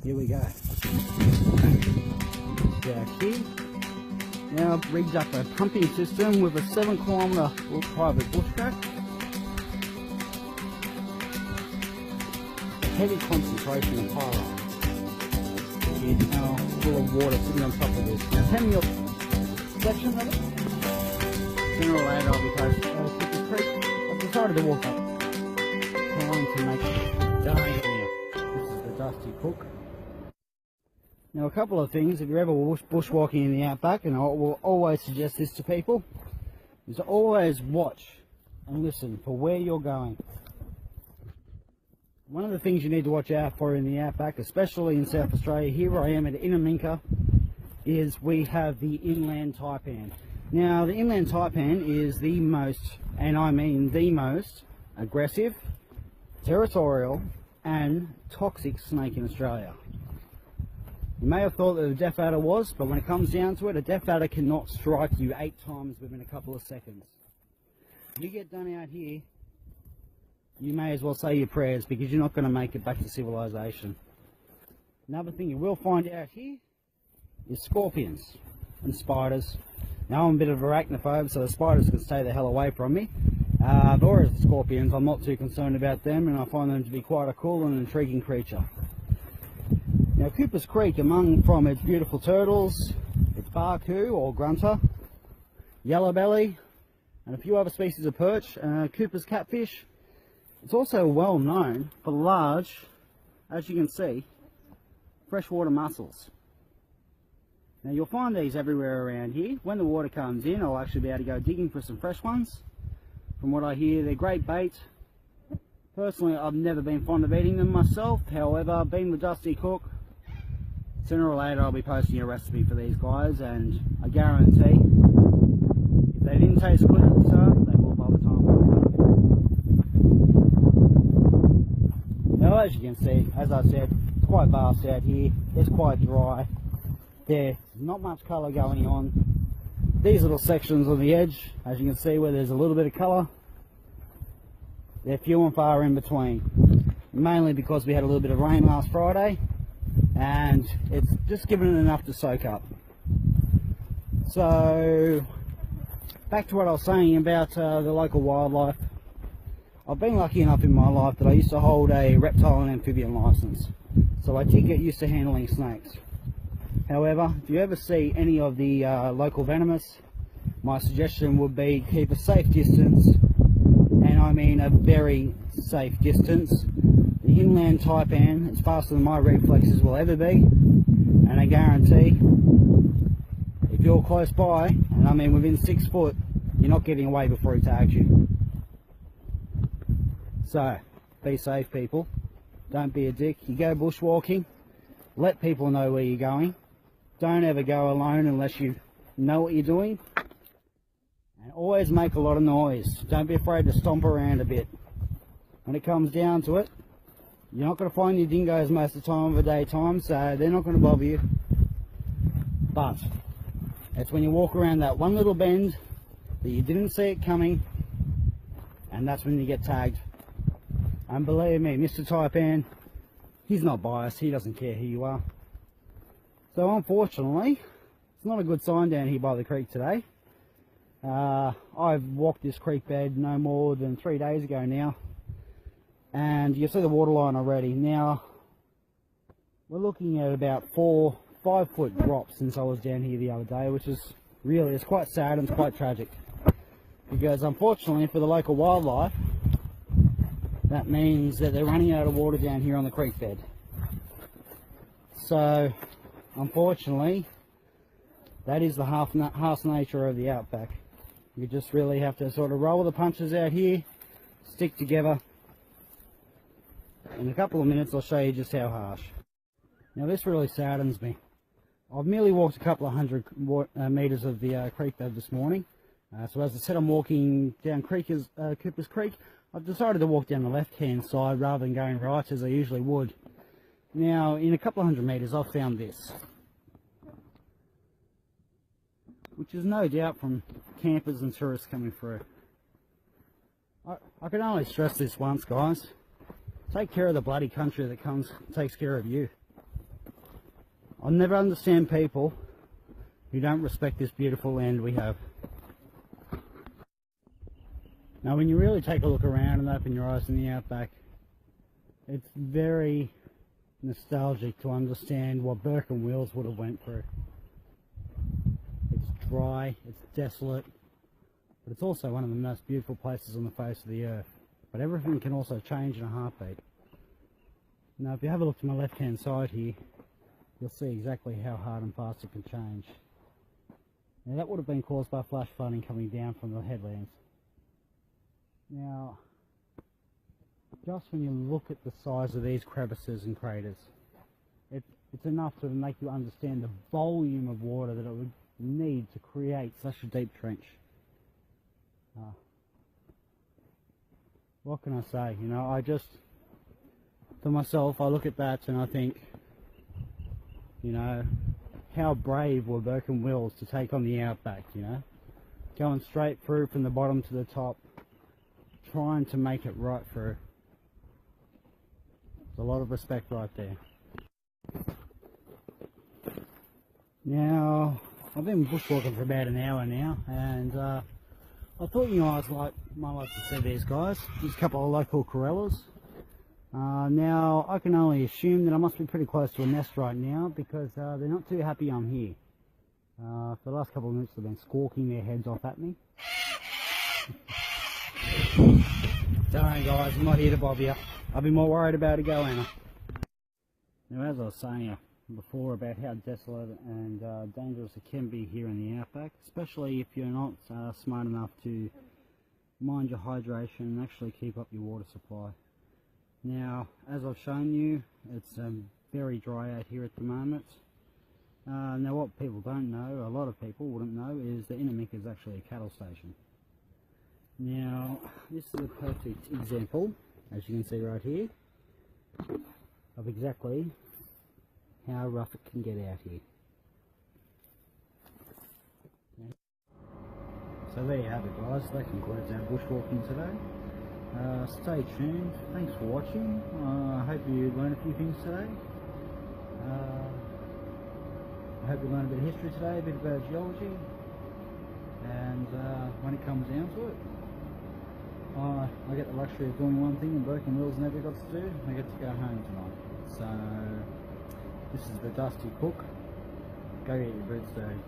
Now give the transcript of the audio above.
Here we go. Back here. Now I've rigged up a pumping system with a 7-kilometre private bush track. Heavy concentration of pylon. It's now full of water sitting on top of this. Now tell me your section of it. Sooner or later I'll be posting Coopers Creek. I've decided to walk up. Trying to make it done here. This is the Dusty Cook. Now a couple of things, if you're ever bushwalking in the outback, and I will always suggest this to people, is to always watch and listen for where you're going. One of the things you need to watch out for in the outback, especially in South Australia, here where I am at Inaminka, is we have the inland taipan. Now the inland taipan is the most, and I mean the most, aggressive, territorial and toxic snake in Australia. You may have thought that a deaf adder was, but when it comes down to it, a deaf adder cannot strike you 8 times within a couple of seconds. If you get done out here, you may as well say your prayers, because you're not going to make it back to civilization. Another thing you will find out here is scorpions and spiders. Now I'm a bit of an arachnophobe, so the spiders can stay the hell away from me. But whereas the scorpions, I'm not too concerned about them, and I find them to be quite a cool and intriguing creature. Now Coopers Creek, among from its beautiful turtles, its barcoo or grunter, yellow belly, and a few other species of perch, Coopers catfish, it's also well known for large, as you can see, freshwater mussels. Now you'll find these everywhere around here. When the water comes in, I'll actually be able to go digging for some fresh ones. From what I hear, they're great bait. Personally, I've never been fond of eating them myself. However, being the Dusty Cook, sooner or later I'll be posting a recipe for these guys, and I guarantee if they didn't taste good at the start, they will by the time I'm done. Now as you can see, as I said, it's quite vast out here. It's quite dry. There's not much colour going on. These little sections on the edge, as you can see where there's a little bit of colour, they're few and far in between. Mainly because we had a little bit of rain last Friday, and it's just given it enough to soak up. So back to what I was saying about the local wildlife. I've been lucky enough in my life that I used to hold a reptile and amphibian license, so I did get used to handling snakes. However, if you ever see any of the local venomous, my suggestion would be keep a safe distance, and I mean a very safe distance. The inland taipan is faster than my reflexes will ever be, and I guarantee if you're close by, and I mean within 6 foot, you're not getting away before he tags you. So, be safe people, don't be a dick. You go bushwalking, let people know where you're going. Don't ever go alone unless you know what you're doing, and always make a lot of noise. Don't be afraid to stomp around a bit. When it comes down to it, you're not going to find your dingoes most of the time of the daytime, so they're not going to bother you. But it's when you walk around that one little bend that you didn't see it coming, and that's when you get tagged. And believe me, Mr. Taipan, he's not biased, he doesn't care who you are. So unfortunately, it's not a good sign down here by the creek today. I've walked this creek bed no more than 3 days ago now, and you can see the water line already. Now, we're looking at about 4-5 foot drops since I was down here the other day, which is really, it's quite sad and it's quite tragic. Because unfortunately for the local wildlife, that means that they're running out of water down here on the creek bed. So, unfortunately, that is the harsh nature of the outback. You just really have to sort of roll the punches out here, stick together. In a couple of minutes I'll show you just how harsh. Now this really saddens me. I've merely walked a couple of hundred metres of the creek bed this morning. So as I said, I'm walking down Coopers Creek. I've decided to walk down the left hand side rather than going right as I usually would. Now in a couple of hundred metres I've found this, which is no doubt from campers and tourists coming through. I can only stress this once, guys. Take care of the bloody country that takes care of you. I'll never understand people who don't respect this beautiful land we have. Now when you really take a look around and open your eyes in the outback, it's very nostalgic to understand what Burke and Wills would have went through. It's dry, it's desolate, but it's also one of the most beautiful places on the face of the earth. But everything can also change in a heartbeat. Now if you have a look to my left hand side here, you'll see exactly how hard and fast it can change. Now that would have been caused by flash flooding coming down from the headlands. Now, just when you look at the size of these crevices and craters, it's enough to make you understand the volume of water that it would need to create such a deep trench. What can I say? You know, for myself, I look at that and I think, you know, how brave were Burke and Wills to take on the outback, you know? Going straight through from the bottom to the top, trying to make it right through. There's a lot of respect right there. Now, I've been bushwalking for about an hour now, and I thought you guys might like to see these guys. There's a couple of local corellas. Now, I can only assume that I must be pretty close to a nest right now because they're not too happy I'm here. For the last couple of minutes they've been squawking their heads off at me. Don't worry guys, I'm not here to bother you. I'll be more worried about a goanna. Now as I was saying before about how desolate and dangerous it can be here in the outback, especially if you're not smart enough to mind your hydration and actually keep up your water supply. Now, as I've shown you, it's very dry out here at the moment. Now what people don't know, a lot of people wouldn't know, is that Inaminka is actually a cattle station. Now, this is a perfect example, as you can see right here, of exactly how rough it can get out here. So there you have it guys, that concludes our bushwalking today. Stay tuned, thanks for watching. I hope you learned a few things today. I hope you learned a bit of history today, a bit about geology, and when it comes down to it, I get the luxury of doing one thing and Burke and Wills never got to do. I get to go home tonight. So this is the Dusty Cook. Go get your bread stirred.